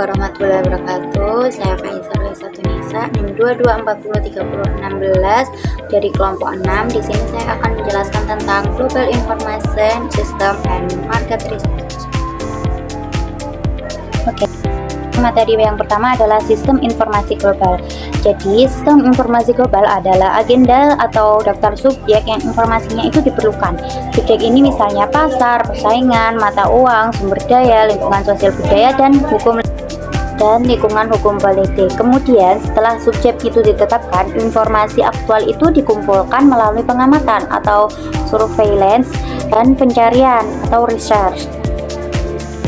warahmatullahi wabarakatuh. Saya Faisal Satunisa, NIM 22403016 dari kelompok 6. Di sini saya akan menjelaskan tentang Global Information System and Market Research. Oke. Materi yang pertama adalah sistem informasi global. Jadi, sistem informasi global adalah agenda atau daftar subjek yang informasinya itu diperlukan. Subjek ini misalnya pasar, persaingan, mata uang, sumber daya, lingkungan sosial budaya, dan lingkungan hukum politik. Kemudian, setelah subjek itu ditetapkan, informasi aktual itu dikumpulkan melalui pengamatan atau surveillance dan pencarian atau research.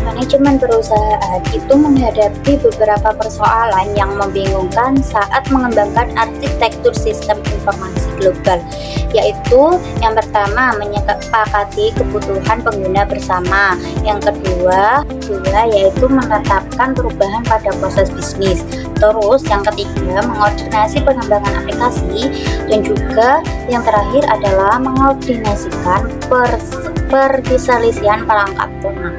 Manajemen perusahaan itu menghadapi beberapa persoalan yang membingungkan saat mengembangkan arsitektur sistem informasi global, yaitu yang pertama menyepakati kebutuhan pengguna bersama, yang kedua yaitu menetapkan perubahan pada proses bisnis, terus yang ketiga mengkoordinasi pengembangan aplikasi, dan juga yang terakhir adalah mengkoordinasikan perselisihan perangkat lunak.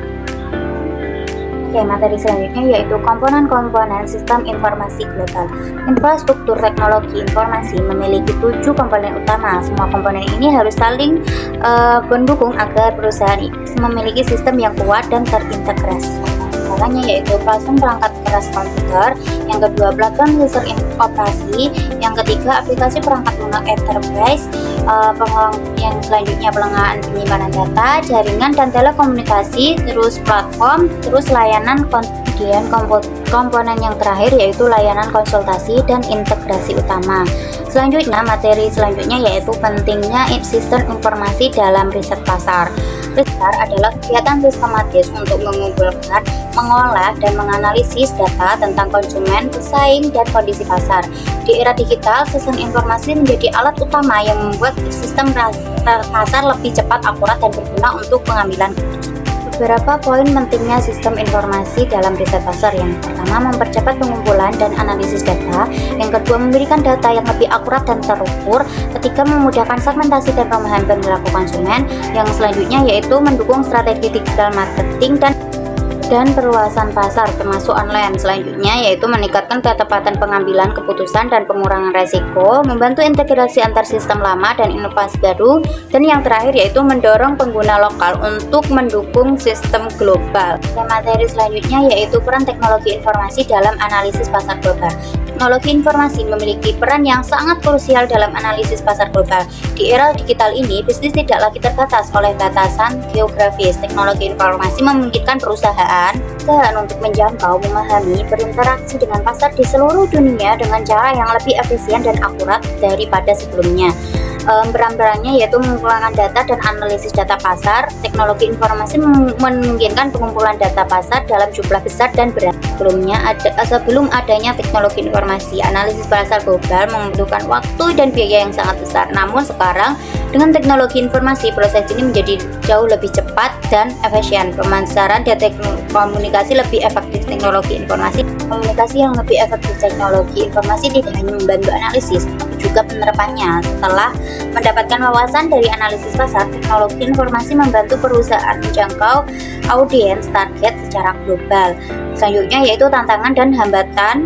Oke, materi selanjutnya yaitu komponen-komponen sistem informasi global. Infrastruktur teknologi informasi memiliki 7 komponen utama. Semua komponen ini harus saling mendukung agar perusahaan memiliki sistem yang kuat dan terintegrasi. Antaranya yaitu platform perangkat keras komputer, yang kedua platform sistem operasi, yang ketiga aplikasi perangkat lunak enterprise, yang selanjutnya pengelolaan penyimpanan data, jaringan dan telekomunikasi, terus platform, terus layanan, kemudian komponen yang terakhir yaitu layanan konsultasi dan integrasi utama. Selanjutnya, materi selanjutnya yaitu pentingnya sistem informasi dalam riset pasar. Riset adalah kegiatan sistematis untuk mengumpulkan, mengolah, dan menganalisis data tentang konsumen, pesaing, dan kondisi pasar. Di era digital, sistem informasi menjadi alat utama yang membuat sistem pasar lebih cepat, akurat, dan berguna untuk pengambilan keputusan. Beberapa poin pentingnya sistem informasi dalam riset pasar. Yang pertama, mempercepat pengumpulan dan analisis data. Yang kedua, memberikan data yang lebih akurat dan terukur. Ketiga, memudahkan segmentasi dan pemahaman perilaku konsumen. Yang selanjutnya yaitu mendukung strategi digital marketing dan perluasan pasar termasuk online. Selanjutnya yaitu meningkatkan ketepatan pengambilan keputusan dan pengurangan resiko, membantu integrasi antar sistem lama dan inovasi baru, dan yang terakhir yaitu mendorong pengguna lokal untuk mendukung sistem global. Dan materi selanjutnya yaitu peran teknologi informasi dalam analisis pasar global. Teknologi informasi memiliki peran yang sangat krusial dalam analisis pasar global. Di era digital ini, bisnis tidak lagi terbatas oleh batasan geografis. Teknologi informasi memungkinkan perusahaan untuk menjangkau, memahami, berinteraksi dengan pasar di seluruh dunia dengan cara yang lebih efisien dan akurat daripada sebelumnya. Peran-perannya yaitu mengumpulkan data dan analisis data pasar. Teknologi informasi memungkinkan pengumpulan data pasar dalam jumlah besar dan berat. Sebelum adanya teknologi informasi, analisis pasar global membutuhkan waktu dan biaya yang sangat besar. Namun sekarang dengan teknologi informasi, proses ini menjadi jauh lebih cepat dan efisien. Pemasaran dan komunikasi lebih efektif. Teknologi informasi, komunikasi yang lebih efektif. Teknologi informasi tidak hanya membantu analisis, tapi juga penerapannya. Setelah mendapatkan wawasan dari analisis pasar, teknologi informasi membantu perusahaan menjangkau audiens target secara global. Selanjutnya yaitu tantangan dan hambatan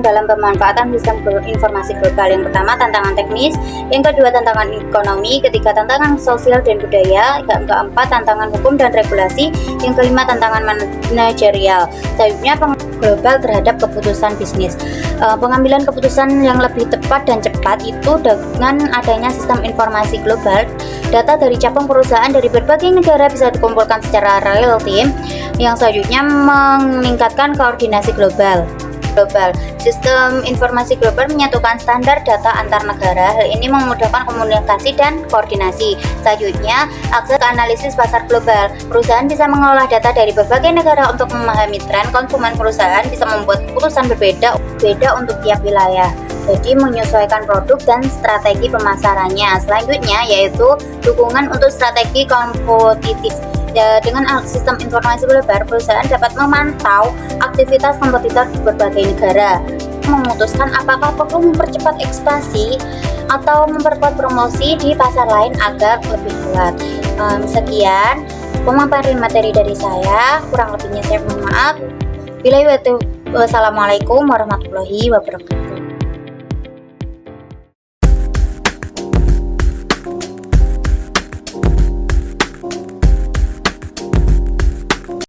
dalam pemanfaatan sistem informasi global. Yang pertama, tantangan teknis. Yang kedua, tantangan ekonomi. Ketiga, tantangan sosial dan budaya. Yang keempat, tantangan hukum dan regulasi. Yang kelima, tantangan manajerial. Selanjutnya, global terhadap keputusan bisnis. Pengambilan keputusan yang lebih tepat dan cepat itu dengan adanya sistem informasi global. Data dari cabang perusahaan dari berbagai negara bisa dikumpulkan secara real time. Yang selanjutnya, meningkatkan koordinasi global. Sistem informasi global menyatukan standar data antar negara. Hal ini memudahkan komunikasi dan koordinasi. Selanjutnya, akses ke analisis pasar global. Perusahaan bisa mengolah data dari berbagai negara untuk memahami tren konsumen. Perusahaan bisa membuat keputusan berbeda untuk tiap wilayah. Jadi menyesuaikan produk dan strategi pemasarannya. Selanjutnya yaitu dukungan untuk strategi kompetitif. Dengan sistem informasi global, perusahaan dapat memantau aktivitas kompetitor di berbagai negara. memutuskan apakah perlu mempercepat ekspansi atau memperkuat promosi di pasar lain agar lebih kuat. Sekian pemaparan materi dari saya, kurang lebihnya saya mohon maaf. Wassalamualaikum warahmatullahi wabarakatuh.